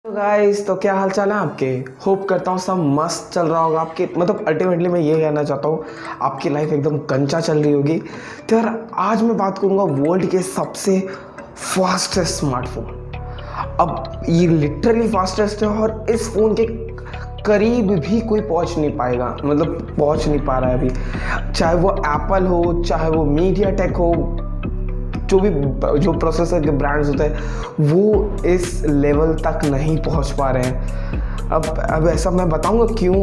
Guys, तो क्या हाल चाल है आपके। होप करता हूँ सब मस्त चल रहा होगा आपके। मतलब अल्टीमेटली मैं ये कहना चाहता हूँ आपकी लाइफ एकदम कंचा चल रही होगी। तो यार आज मैं बात करूँगा वर्ल्ड के सबसे फास्टेस्ट स्मार्टफोन। अब ये लिटरली फास्टेस्ट है और इस फ़ोन के करीब भी कोई पहुंच नहीं पाएगा, मतलब पहुंच नहीं पा रहा है अभी। चाहे वो एप्पल हो, चाहे वो मीडिया टेक हो, जो प्रोसेसर के ब्रांड्स होते हैं वो इस लेवल तक नहीं पहुंच पा रहे हैं। अब ऐसा मैं बताऊंगा क्यों,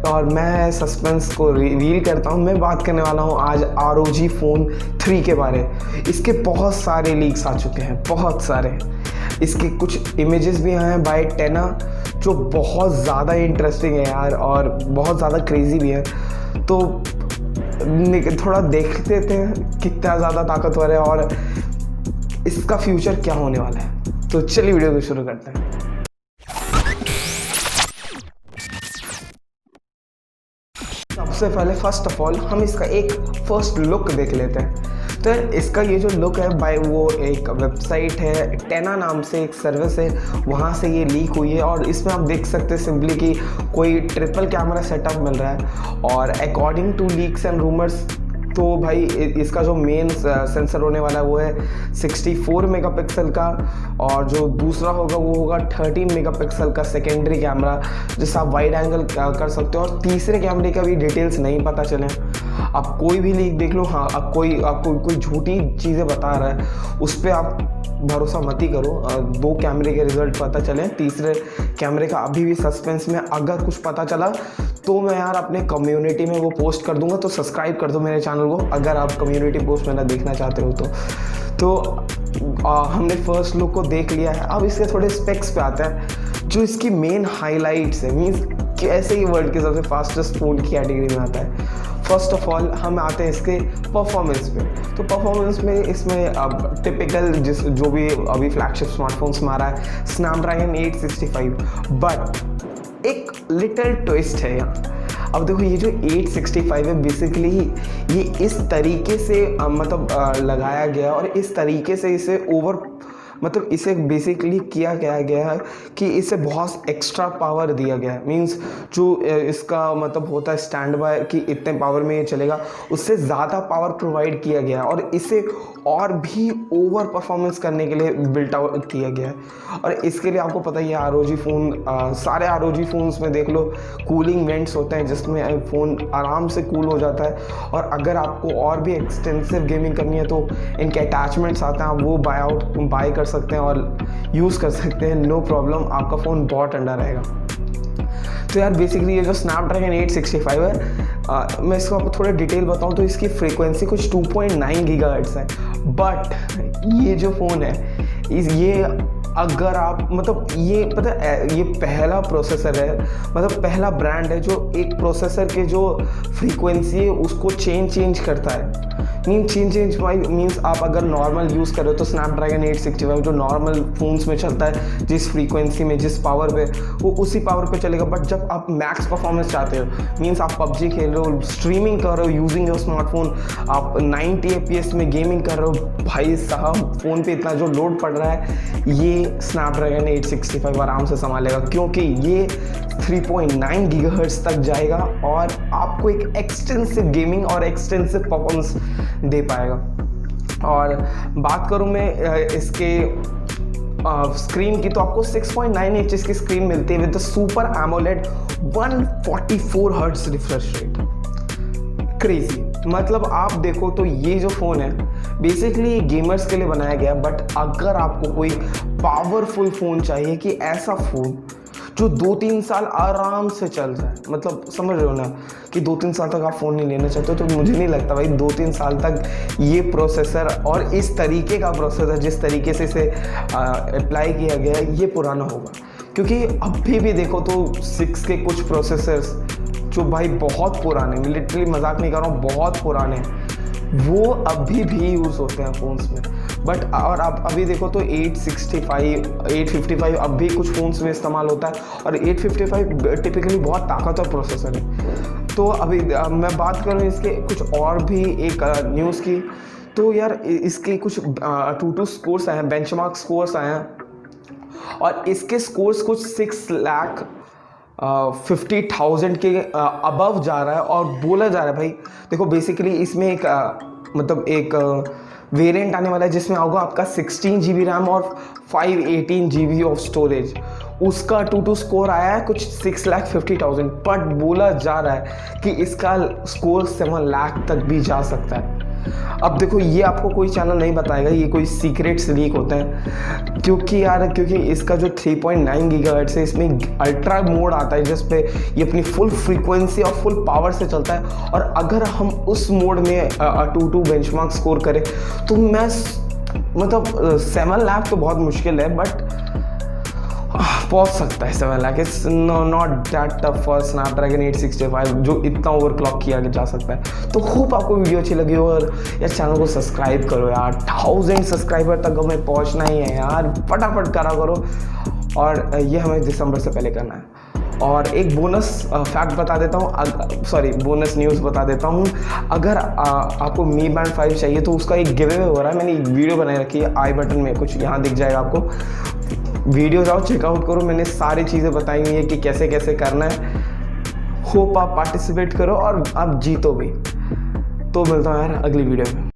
और मैं सस्पेंस को रिवील करता हूं। मैं बात करने वाला हूं आज ROG फ़ोन 3 के बारे। इसके बहुत सारे लीक्स आ चुके हैं, बहुत सारे। इसके कुछ इमेजेस भी आए हैं बाय टेना जो बहुत ज़्यादा इंटरेस्टिंग है यार, और बहुत ज़्यादा क्रेजी भी है। तो थोड़ा देखते हैं कितना ज़्यादा ताकतवर है और इसका फ्यूचर क्या होने वाला है। तो चलिए वीडियो को शुरू करते हैं। सबसे पहले फर्स्ट ऑफ ऑल हम इसका एक फर्स्ट लुक देख लेते हैं। तो इसका ये जो लुक है बाय वो एक वेबसाइट है टेना नाम से, एक सर्विस है, वहाँ से ये लीक हुई है। और इसमें आप देख सकते हैं सिंपली कि कोई ट्रिपल कैमरा सेटअप मिल रहा है। और according to leaks and rumours तो भाई इसका जो मेन सेंसर होने वाला है वो है 64 मेगापिक्सल का, और जो दूसरा होगा वो होगा 13 मेगापिक्सल का सेकेंडरी कैमरा, जिससे आप वाइड एंगल कर सकते हो। और तीसरे कैमरे का भी डिटेल्स नहीं पता चले। आप कोई भी लीक देख लो, हाँ आपको कोई झूठी चीज़ें बता रहा है उस पर आप भरोसा मत ही करो। 2 कैमरे के रिजल्ट पता चले, तीसरे कैमरे का अभी भी सस्पेंस में। अगर कुछ पता चला तो मैं यार अपने कम्युनिटी में वो पोस्ट कर दूंगा, तो सब्सक्राइब कर दो मेरे चैनल को अगर आप कम्युनिटी पोस्ट मेरा देखना चाहते हो तो हमने फर्स्ट लुक को देख लिया है। अब इसके थोड़े स्पेक्स पे आते हैं जो इसकी मेन हाईलाइट्स है, मीन्स कैसे ही वर्ल्ड के सबसे फास्टेस्ट फ़ोन की कैटेगरी में आता है। फर्स्ट ऑफ ऑल हम आते हैं इसके परफॉर्मेंस पे। तो परफॉर्मेंस में इसमें अब टिपिकल जो भी अभी फ्लैगशिप स्मार्टफोन्स में आ रहा है स्नैपड्रैगन 865, बट एक लिटिल ट्विस्ट है यहाँ। अब देखो ये जो 865 है बेसिकली ये इस तरीके से लगाया गया और इस तरीके से इसे इसे बेसिकली किया गया है कि इसे बहुत एक्स्ट्रा पावर दिया गया है। मींस जो इसका होता है स्टैंड बाय कि इतने पावर में ये चलेगा, उससे ज़्यादा पावर प्रोवाइड किया गया है और इसे और भी ओवर परफॉर्मेंस करने के लिए बिल्ट आउट किया गया है। और इसके लिए आपको पता ही है ROG फ़ोन, सारे ROG फ़ोन्स में देख लो कूलिंग वेंट्स होते हैं जिसमें फ़ोन आराम से कूल हो जाता है। और अगर आपको और भी एक्सटेंसिव गेमिंग करनी है तो इनके अटैचमेंट्स आते हैं, आप वो बाय कर सकते हैं और यूज़ कर सकते हैं, नो प्रॉब्लम। आपका फ़ोन बहुत ठंडा रहेगा। तो यार बेसिकली ये जो स्नैपड्रैगन 865 है, मैं इसको आपको थोड़ा डिटेल बताऊं तो इसकी फ्रीक्वेंसी कुछ 2.9 गीगाहर्ट्ज़ है। बट ये जो फ़ोन है ये अगर आप ये पता है ये पहला प्रोसेसर है, पहला ब्रांड है जो एक प्रोसेसर के जो फ्रीक्वेंसी है उसको चेंज करता है। मीन्स आप अगर नॉर्मल यूज़ कर रहे हो तो स्नैपड्रैगन 865 जो नॉर्मल फ़ोन्स में चलता है जिस फ्रीक्वेंसी में जिस पावर पे वो उसी पावर पे चलेगा। बट जब आप मैक्स परफॉर्मेंस चाहते हो, मीन्स आप PUBG खेल रहे हो, स्ट्रीमिंग कर रहे हो यूजिंग योर स्मार्टफोन, आप 90 FPS में गेमिंग कर रहे हो, भाई साहब फ़ोन पे इतना जो लोड पड़ रहा है ये स्नैपड्रैगन 865 आराम से संभालेगा, क्योंकि ये 3.9 गीगाहर्ट्ज़ तक जाएगा और आपको एक एक्सटेंसिव गेमिंग और एक्सटेंसिव परफॉर्मेंस दे पाएगा। और बात करूं मैं इसके स्क्रीन की तो आपको 6.9 इंचेस की स्क्रीन मिलती है with super AMOLED 144 hertz refresh rate. Crazy, आप देखो तो ये जो फ़ोन है बेसिकली गेमर्स के लिए बनाया गया। बट अगर आपको कोई पावरफुल फ़ोन चाहिए कि ऐसा फ़ोन जो 2-3 साल आराम से चल जाए, समझ रहे हो ना कि 2-3 साल तक आप फ़ोन नहीं लेना चाहते तो मुझे नहीं लगता भाई 2-3 साल तक ये प्रोसेसर और इस तरीके का प्रोसेसर जिस तरीके से इसे अप्लाई किया गया है ये पुराना होगा। क्योंकि अभी भी देखो तो 6 के कुछ प्रोसेसर्स जो भाई बहुत पुराने, लिटरली मजाक नहीं कर रहा हूँ, बहुत पुराने, वो अभी भी यूज़ होते हैं फ़ोन्स में। बट और आप अभी देखो तो 855 अब भी कुछ फ़ोन्स में इस्तेमाल होता है और 855 टिपिकली बहुत ताकतवर प्रोसेसर है। तो अभी मैं बात करूँ इसके कुछ और भी एक न्यूज़ की, तो यार इसके कुछ 2 स्कोर्स आए हैं, बेंचमार्क स्कोर्स आए हैं और इसके स्कोर्स कुछ 6,50,000 के अबव जा रहा है। और बोला जा रहा है भाई, देखो बेसिकली इसमें एक मतलब एक वेरिएंट आने वाला है जिसमें होगा आपका 16 GB रैम और 518 GB ऑफ स्टोरेज। उसका टू स्कोर आया है कुछ 6,50,000, बट बोला जा रहा है कि इसका स्कोर 7 लाख तक भी जा सकता है। अब देखो ये आपको कोई चैनल नहीं बताएगा, ये कोई सीक्रेट्स लीक होते हैं, क्योंकि इसका जो 3.9 गीगाहर्ट्ज़ है, इसमें अल्ट्रा मोड आता है जिस पे ये अपनी फुल फ्रीक्वेंसी और फुल पावर से चलता है। और अगर हम उस मोड में 2 बेंचमार्क स्कोर करें तो मैं मतलब 7 लाख तो बहुत मुश्किल है, बट पहुंच सकता है 7 lakh. It's not that tough for Snapdragon 865 जो इतना ओवरक्लॉक किया जा सकता है। तो होप आपको वीडियो अच्छी लगी हो, और यार चैनल को सब्सक्राइब करो यार, 1000 सब्सक्राइबर तक हमें पहुंचना ही है यार, फटाफट करा करो। और ये हमें दिसंबर से पहले करना है। और एक बोनस फैक्ट बता देता हूँ, बोनस न्यूज़ बता देता हूँ। अगर आपको मी बैंड 5 चाहिए तो उसका एक गिव अवे हो रहा है। मैंने एक वीडियो बनाई रखी है, आई बटन में कुछ यहाँ दिख जाएगा आपको, वीडियो जाओ चेकआउट करो, मैंने सारी चीज़ें बताई हुई है कि कैसे कैसे करना है। होप आप पार्टिसिपेट करो और आप जीतो भी। तो मिलता हूँ यार अगली वीडियो में।